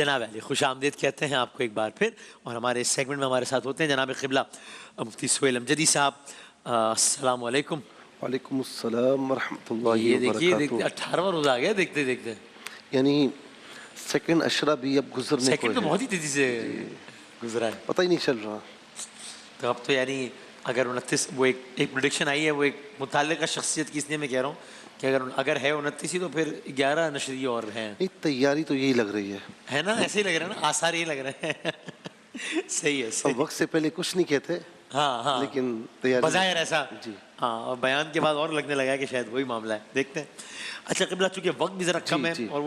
جناب علی خوش آمدید کہتے ہیں آپ کو ایک بار پھر، اور ہمارے اس سیگمنٹ میں ہمارے ساتھ ہوتے ہیں جناب قبلہ مفتی سہیل امجدی صاحب. السلام علیکم. وعلیکم السلام ورحمۃ اللہ یہ دیکھیے وبرکاتہ. 18واں روزہ آ گیا دیکھتے دیکھتے. یعنی سیکنڈ اشرا بھی اب گزرنے کو سیکنڈ تو ہے، بہت ہی تیزی سے گزرا ہے. پتہ ہی نہیں چل رہا. تو اب تو یعنی اگر 29 وہ ایک پریڈکشن آئی ہے، وہ ایک متعلقہ شخصیت کی، اس لیے میں کہہ رہا ہوں کہ اگر ہے 29 ہی تو پھر 11 نشریے اور ہیں. نہیں، تیاری تو یہی لگ رہی ہے نا، ایسے ہی لگ رہا ہے نا، آثار یہی لگ رہے ہیں. صحیح ہے اب صحیح. وقت سے پہلے کچھ نہیں کہتے، ہاں ہاں لیکن تیاری بظاہر ایسا. جی ہاں، اور بیان کے بعد اور لگنے لگا ہے کہ شاید وہی معاملہ ہے. دیکھتے ہیں. اچھا قبلہ، چونکہ وقت بھی ذرا کم ہے جی اور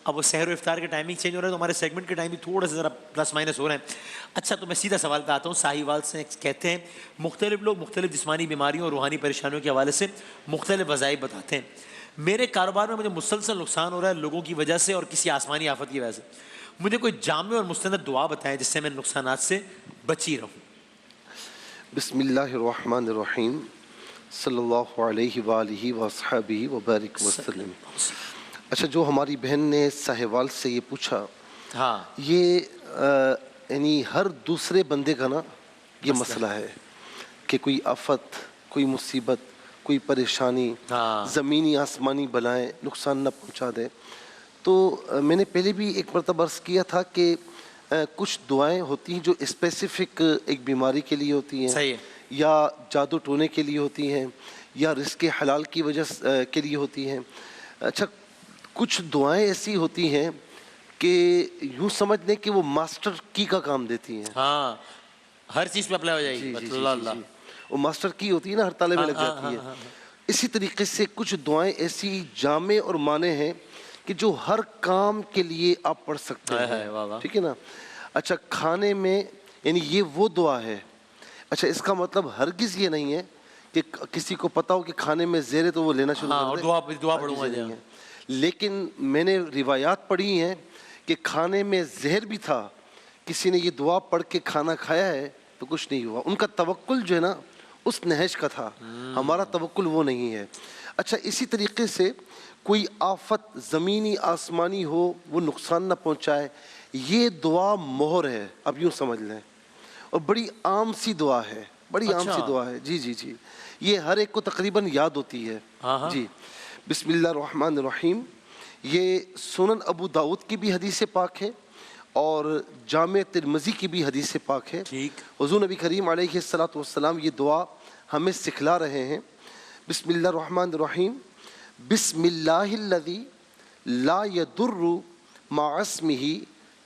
اب وہ سحر و افطار کے ٹائمنگ چینج ہو رہا ہے، تو ہمارے سیگمنٹ کے ٹائم بھی تھوڑا سا ذرا پلس مائنس ہو رہے ہیں. اچھا تو میں سیدھا سوال پہ آتا ہوں. ساہیوال سے کہتے ہیں مختلف لوگ مختلف جسمانی بیماریوں اور روحانی پریشانیوں کے حوالے سے مختلف وظائف بتاتے ہیں. میرے کاروبار میں مجھے مسلسل نقصان ہو رہا ہے لوگوں کی وجہ سے اور کسی آسمانی آفت کی وجہ سے. مجھے کوئی جامع اور مستند دعا بتائیں جس سے میں نقصانات سے بچی رہوں. بسم اللہ الرحمن الرحیم. صلی اللہ علیہ وآلہ وصحبہ وبارک وسلم. اچھا، جو ہماری بہن نے ساہیوال سے یہ پوچھا، ہاں یہ یعنی ہر دوسرے بندے کا نا یہ مسئلہ ہے کہ کوئی آفت، کوئی مصیبت، کوئی پریشانی، ہاں زمینی آسمانی بلائیں نقصان نہ پہنچا دے. تو میں نے پہلے بھی ایک مرتبہ عرض کیا تھا کہ کچھ دعائیں ہوتی ہیں جو اسپیسیفک ایک بیماری کے لیے ہوتی ہیں، صحیح ہے. یا جادو ٹونے کے لیے ہوتی ہیں، یا رزق حلال کی وجہ کے لیے ہوتی ہیں. اچھا، کچھ دعائیں ایسی ہوتی ہیں کہ یوں سمجھ لیں کہ وہ ماسٹر کی کا کام دیتی ہیں. ہاں، ہر چیز پہ اپلائی ہو جائے جی گی. جی اللہ جی اللہ. جی وہ ماسٹر کی ہوتی ہے نا، ہر تالے میں ہاں لگ ہاں جاتی ہاں ہے. ہاں. اسی طریقے سے کچھ دعائیں ایسی جامع اور معنی ہیں کہ جو ہر کام کے لیے آپ پڑھ سکتے ہیں. واہ واہ. ٹھیک ہے نا. اچھا، کھانے میں یعنی یہ وہ دعا ہے. اچھا، اس کا مطلب ہرگز یہ نہیں ہے کہ کسی کو پتا ہو کہ کھانے میں زہر ہے تو وہ لینا شروع ہاں، کر اور دے. دعا ہرگز پڑھوں گا یہ جی. نہیں ہے. لیکن میں نے روایات پڑھی ہیں کہ کھانے میں زہر بھی تھا، کسی نے یہ دعا پڑھ کے کھانا کھایا ہے تو کچھ نہیں ہوا. ان کا توکل جو ہے نا اس نہج کا تھا، ہمارا توکل وہ نہیں ہے. اچھا، اسی طریقے سے کوئی آفت زمینی آسمانی ہو وہ نقصان نہ پہنچائے، یہ دعا مہر ہے. اب یوں سمجھ لیں، اور بڑی عام سی دعا ہے، بڑی عام سی دعا ہے. جی جی جی، یہ ہر ایک کو تقریباً یاد ہوتی ہے. جی، بسم اللہ الرحمن الرحیم. یہ سنن ابو داؤد کی بھی حدیث پاک ہے اور جامع ترمذی کی بھی حدیث پاک ہے. ٹھیک. حضور نبی کریم علیہ الصلوۃ والسلام یہ دعا ہمیں سکھلا رہے ہیں. بسم اللہ الرحمن الرحیم. بسم اللہ الذی لا یضر مع اسمہ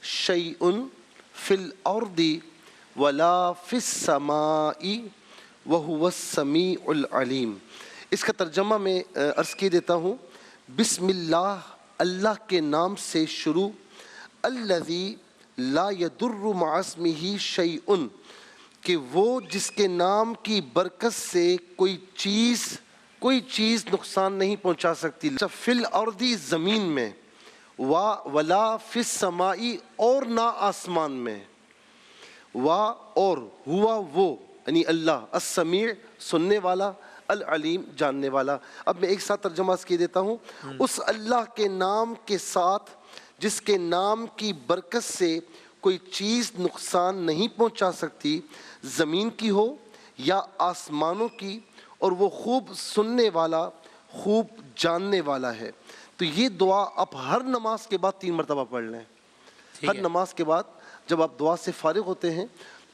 شیء فی الارض ولا فی السماء وہو السمیع العلیم. اس کا ترجمہ میں عرض کیے دیتا ہوں. بسم اللہ، اللہ کے نام سے شروع. الذی لا یضر مع اسمہ شیء، کہ وہ جس کے نام کی برکت سے کوئی چیز نقصان نہیں پہنچا سکتی. فی الارض، زمین میں، ولا فی السماء، اور نہ آسمان میں، اور ہوا وہ یعنی اللہ، السمیع سننے والا، العلیم جاننے والا. اب میں ایک ساتھ ترجمہ کیے دیتا ہوں. اس اللہ کے نام کے ساتھ جس کے نام کی برکت سے کوئی چیز نقصان نہیں پہنچا سکتی، زمین کی ہو یا آسمانوں کی، اور وہ خوب سننے والا، خوب جاننے والا ہے. تو یہ دعا آپ ہر نماز کے بعد 3 مرتبہ پڑھ لیں. ہر نماز کے بعد جب آپ دعا سے فارغ ہوتے ہیں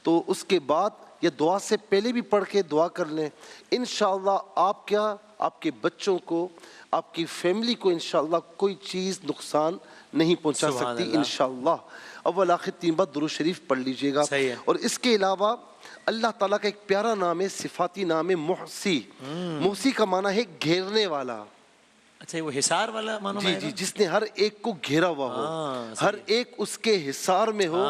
تو اس کے بعد یا دعا سے پہلے بھی پڑھ کے دعا کر لیں. انشاءاللہ آپ کے بچوں کو، آپ کی فیملی کو انشاءاللہ کوئی چیز نقصان نہیں پہنچا سکتی انشاءاللہ. اول آخر 3 بار درود شریف پڑھ لیجئے گا. اور اس کے علاوہ اللہ تعالیٰ کا ایک پیارا نام ہے، صفاتی نام ہے محصی. محصی کا معنی ہے گھیرنے والا. اچھا، وہ حصار والا معنی جی جی، جس نے ہر ایک کو گھیرا ہوا ہو، ہر ایک اس کے حصار میں ہو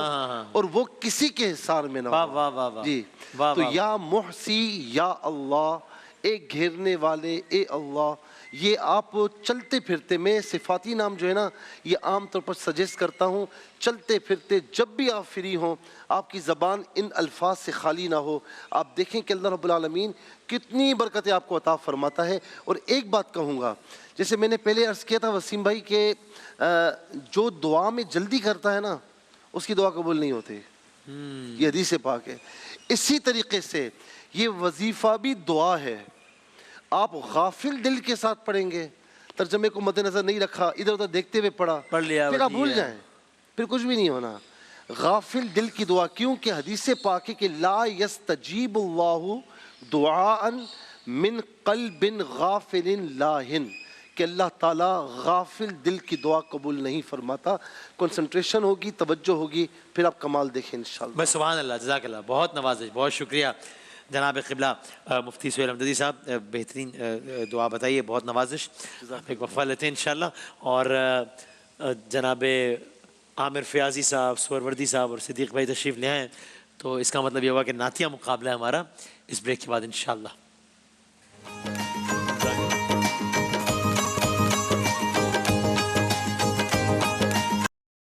اور وہ کسی کے حصار میں نہ ہو. جی، تو یا محصی، یا اللہ، اے گھیرنے والے، اے اللہ. یہ آپ چلتے پھرتے، میں صفاتی نام جو ہے نا یہ عام طور پر سجیسٹ کرتا ہوں، چلتے پھرتے جب بھی آپ فری ہوں، آپ کی زبان ان الفاظ سے خالی نہ ہو. آپ دیکھیں کہ اللہ رب العالمین کتنی برکتیں آپ کو عطا فرماتا ہے. اور ایک بات کہوں گا، جیسے میں نے پہلے عرض کیا تھا وسیم بھائی کہ جو دعا میں جلدی کرتا ہے نا اس کی دعا قبول نہیں ہوتی. یہ حدیث پاک ہے. اسی طریقے سے یہ وظیفہ بھی دعا ہے. آپ غافل دل کے ساتھ پڑھیں گے, ترجمے کو مد نظر نہیں رکھا, ادھر ادھر دیکھتے ہوئے پڑھا, پڑھ لیا پھر آپ وہی بھول ہے. جائیں, پھر کچھ بھی نہیں ہونا. غافل دل کی دعا, کیونکہ حدیث پاک ہے کہ لا یستجیب اللہ دعاء من قلب غافل لاہن, کہ اللہ تعالیٰ غافل دل کی دعا قبول نہیں فرماتا. کنسنٹریشن ہوگی, توجہ ہوگی, پھر آپ کمال دیکھیں انشاءاللہ. بس سبحان اللہ, جزاک اللہ, بہت نوازش, بہت شکریہ جناب قبلہ مفتی سہیل احمدی صاحب, بہترین دعا بتائیے, بہت نوازش. ایک وقفہ لیتے ہیں انشاءاللہ, اور جناب عامر فیاضی صاحب, سہروردی صاحب اور صدیق بھائی تشریف لے آئیں, تو اس کا مطلب یہ ہوا کہ نعتیہ مقابلہ ہے ہمارا اس بریک کے بعد انشاءاللہ.